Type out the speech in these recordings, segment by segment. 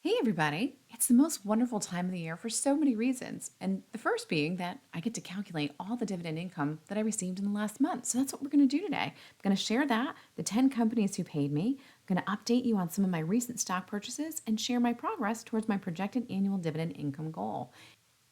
Hey, everybody. It's the most wonderful time of the year for so many reasons. And the first being that I get to calculate all the dividend income that I received in the last month. So that's what we're going to do today. I'm going to share that, the 10 companies who paid me. I'm going to update you on some of my recent stock purchases and share my progress towards my projected annual dividend income goal.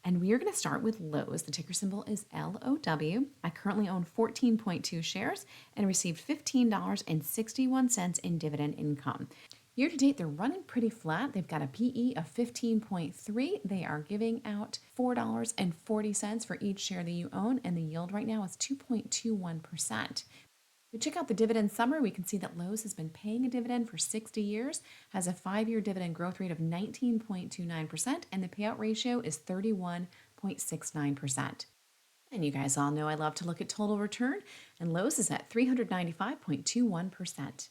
And we are going to start with Lowe's. The ticker symbol is LOW. I currently own 14.2 shares and received $15.61 in dividend income. Year to date, they're running pretty flat. They've got a PE of 15.3. They are giving out $4.40 for each share that you own, and the yield right now is 2.21%. We check out the dividend summary. We can see that Lowe's has been paying a dividend for 60 years, has a 5-year dividend growth rate of 19.29%, and the payout ratio is 31.69%. And you guys all know I love to look at total return, and Lowe's is at 395.21%.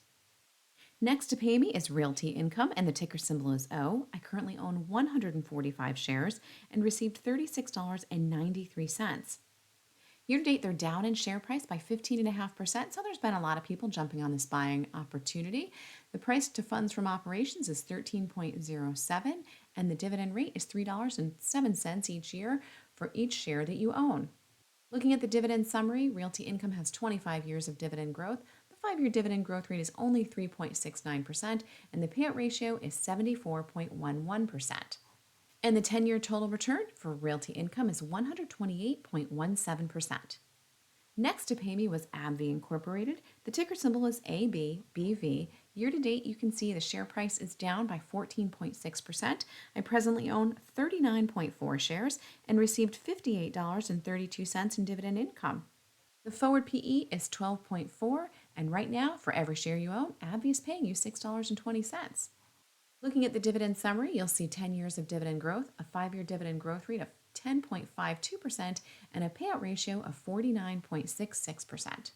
Next to pay me is Realty Income, and the ticker symbol is O. I currently own 145 shares and received $36.93. Year to date, they're down in share price by 15.5%, so there's been a lot of people jumping on this buying opportunity. The price to funds from operations is 13.07, and the dividend rate is $3.07 each year for each share that you own. Looking at the dividend summary, Realty Income has 25 years of dividend growth. The 5-year dividend growth rate is only 3.69%, and the payout ratio is 74.11%. And the 10-year total return for Realty Income is 128.17%. Next to pay me was AbbVie Incorporated. The ticker symbol is ABBV. Year to date, you can see the share price is down by 14.6%. I presently own 39.4 shares and received $58.32 in dividend income. The forward PE is 12.4, and right now, for every share you own, AbbVie is paying you $6.20. Looking at the dividend summary, you'll see 10 years of dividend growth, a 5-year dividend growth rate of 10.52%, and a payout ratio of 49.66%,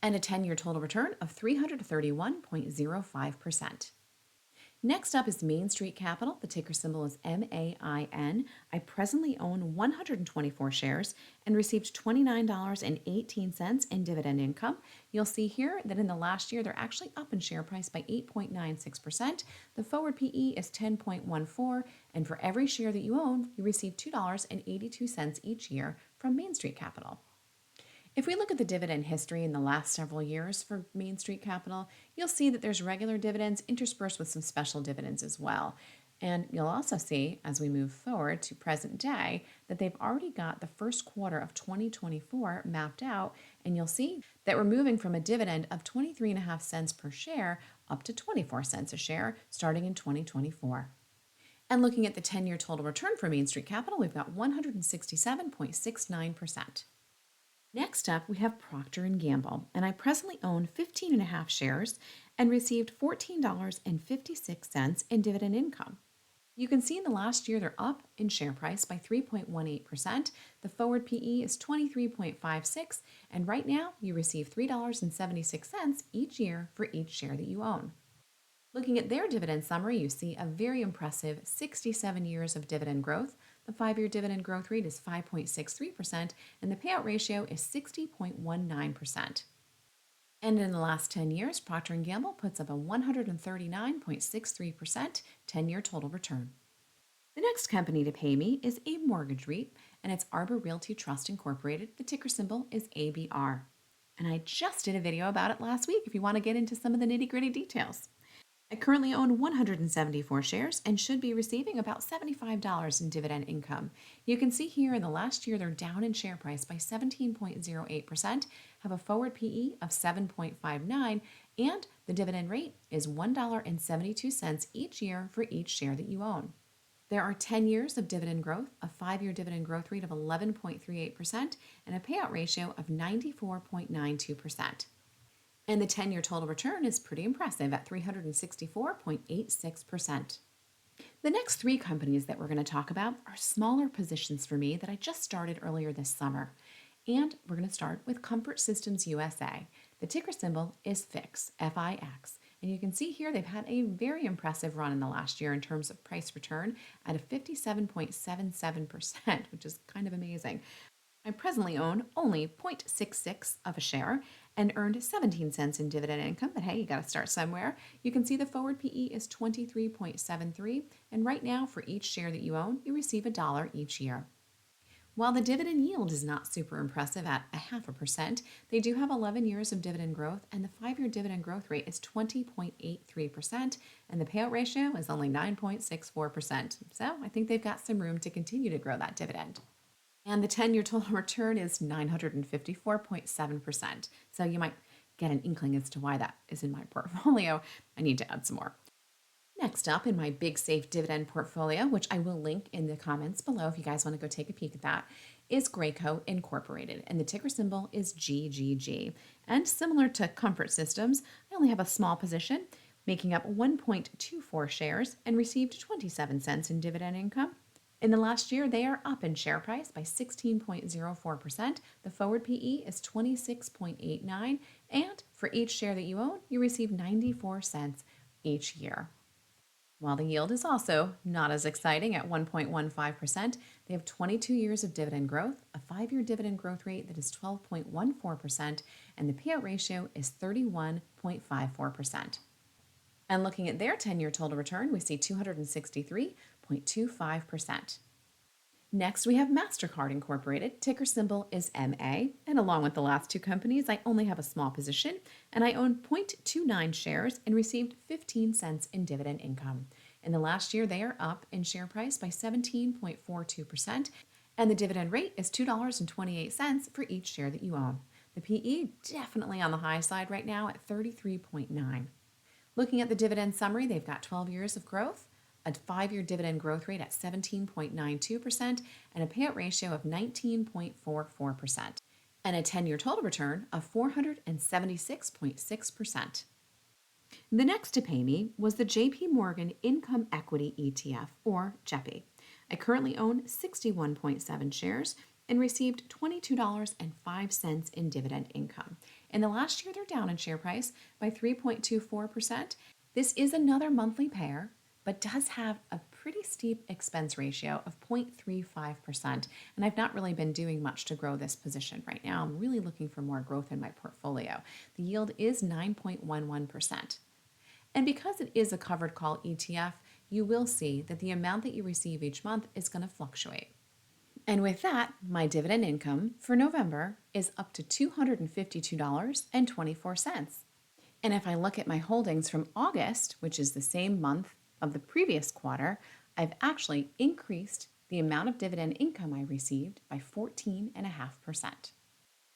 and a 10-year total return of 331.05%. Next up is Main Street Capital. The ticker symbol is MAIN. I presently own 124 shares and received $29.18 in dividend income. You'll see here that in the last year, they're actually up in share price by 8.96%. The forward PE is 10.14, and for every share that you own, you receive $2.82 each year from Main Street Capital. If we look at the dividend history in the last several years for Main Street Capital, you'll see that there's regular dividends interspersed with some special dividends as well. And you'll also see, as we move forward to present day, that they've already got the first quarter of 2024 mapped out, and you'll see that we're moving from a dividend of 23.5 cents per share up to 24 cents a share starting in 2024. And looking at the 10-year total return for Main Street Capital, we've got 167.69%. Next up, we have Procter & Gamble, and I presently own 15.5 shares and received $14.56 in dividend income. You can see in the last year they're up in share price by 3.18%. The forward PE is 23.56, and right now you receive $3.76 each year for each share that you own. Looking at their dividend summary, you see a very impressive 67 years of dividend growth. The 5-year dividend growth rate is 5.63%, and the payout ratio is 60.19%. And in the last 10 years, Procter & Gamble puts up a 139.63% 10-year total return. The next company to pay me is a mortgage REIT, and it's Arbor Realty Trust Incorporated. The ticker symbol is ABR. And I just did a video about it last week if you want to get into some of the nitty-gritty details. I currently own 174 shares and should be receiving about $75 in dividend income. You can see here in the last year they're down in share price by 17.08%, have a forward PE of 7.59, and the dividend rate is $1.72 each year for each share that you own. There are 10 years of dividend growth, a 5-year dividend growth rate of 11.38%, and a payout ratio of 94.92%. And the 10-year total return is pretty impressive at 364.86%. The next 3 companies that we're going to talk about are smaller positions for me that I just started earlier this summer. And we're going to start with Comfort Systems USA. The ticker symbol is FIX, F-I-X. And you can see here they've had a very impressive run in the last year in terms of price return at a 57.77%, which is kind of amazing. I presently own only 0.66 of a share and earned 17 cents in dividend income. But hey, you got to start somewhere. You can see the forward PE is 23.73, and right now for each share that you own, you receive $1 each year. While the dividend yield is not super impressive at 0.5%, they do have 11 years of dividend growth, and the 5-year dividend growth rate is 20.83%, and the payout ratio is only 9.64%. So I think they've got some room to continue to grow that dividend. And the 10-year total return is 954.7%. So you might get an inkling as to why that is in my portfolio. I need to add some more. Next up in my Big Safe Dividend portfolio, which I will link in the comments below if you guys want to go take a peek at that, is Graco Incorporated, and the ticker symbol is GGG. And similar to Comfort Systems, I only have a small position, making up 1.24 shares, and received 27 cents in dividend income. In the last year, they are up in share price by 16.04%. The forward PE is 26.89, and for each share that you own, you receive 94 cents each year. While the yield is also not as exciting at 1.15%, they have 22 years of dividend growth, a 5-year dividend growth rate that is 12.14%, and the payout ratio is 31.54%. And looking at their 10-year total return, we see 263.25%. Next, we have MasterCard Incorporated. Ticker symbol is MA. And along with the last two companies, I only have a small position, and I own 0.29 shares and received 15 cents in dividend income. In the last year, they are up in share price by 17.42%, and the dividend rate is $2.28 for each share that you own. The PE definitely on the high side right now at 33.9. Looking at the dividend summary, they've got 12 years of growth, a 5-year dividend growth rate at 17.92%, and a payout ratio of 19.44%, and a 10-year total return of 476.6%. The next to pay me was the JP Morgan Income Equity ETF, or JEPI. I currently own 61.7 shares and received $22.05 in dividend income. In the last year, they're down in share price by 3.24%. This is another monthly payer, but does have a pretty steep expense ratio of 0.35%. And I've not really been doing much to grow this position right now. I'm really looking for more growth in my portfolio. The yield is 9.11%. And because it is a covered call ETF, you will see that the amount that you receive each month is going to fluctuate. And with that, my dividend income for November is up to $252.24. And if I look at my holdings from August, which is the same month of the previous quarter, I've actually increased the amount of dividend income I received by 14.5%.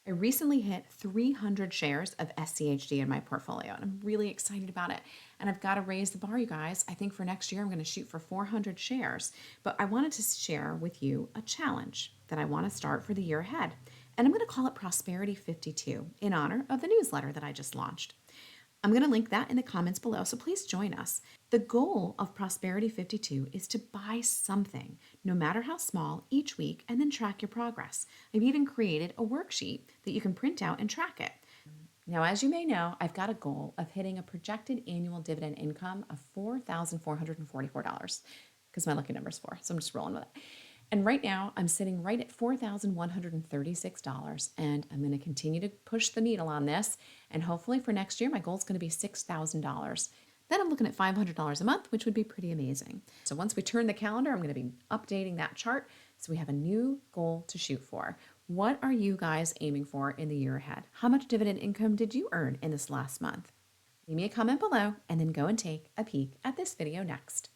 I recently hit 300 shares of SCHD in my portfolio, and I'm really excited about it. And I've got to raise the bar, you guys. I think for next year, I'm going to shoot for 400 shares. But I wanted to share with you a challenge that I want to start for the year ahead. And I'm going to call it Prosperity 52 in honor of the newsletter that I just launched. I'm going to link that in the comments below, so please join us. The goal of Prosperity 52 is to buy something, no matter how small, each week, and then track your progress. I've even created a worksheet that you can print out and track it. Now, as you may know, I've got a goal of hitting a projected annual dividend income of $4,444, because my lucky number is 4, so I'm just rolling with it. And right now, I'm sitting right at $4,136, and I'm going to continue to push the needle on this. And hopefully for next year, my goal is going to be $6,000. Then I'm looking at $500 a month, which would be pretty amazing. So once we turn the calendar, I'm going to be updating that chart so we have a new goal to shoot for. What are you guys aiming for in the year ahead? How much dividend income did you earn in this last month? Leave me a comment below and then go and take a peek at this video next.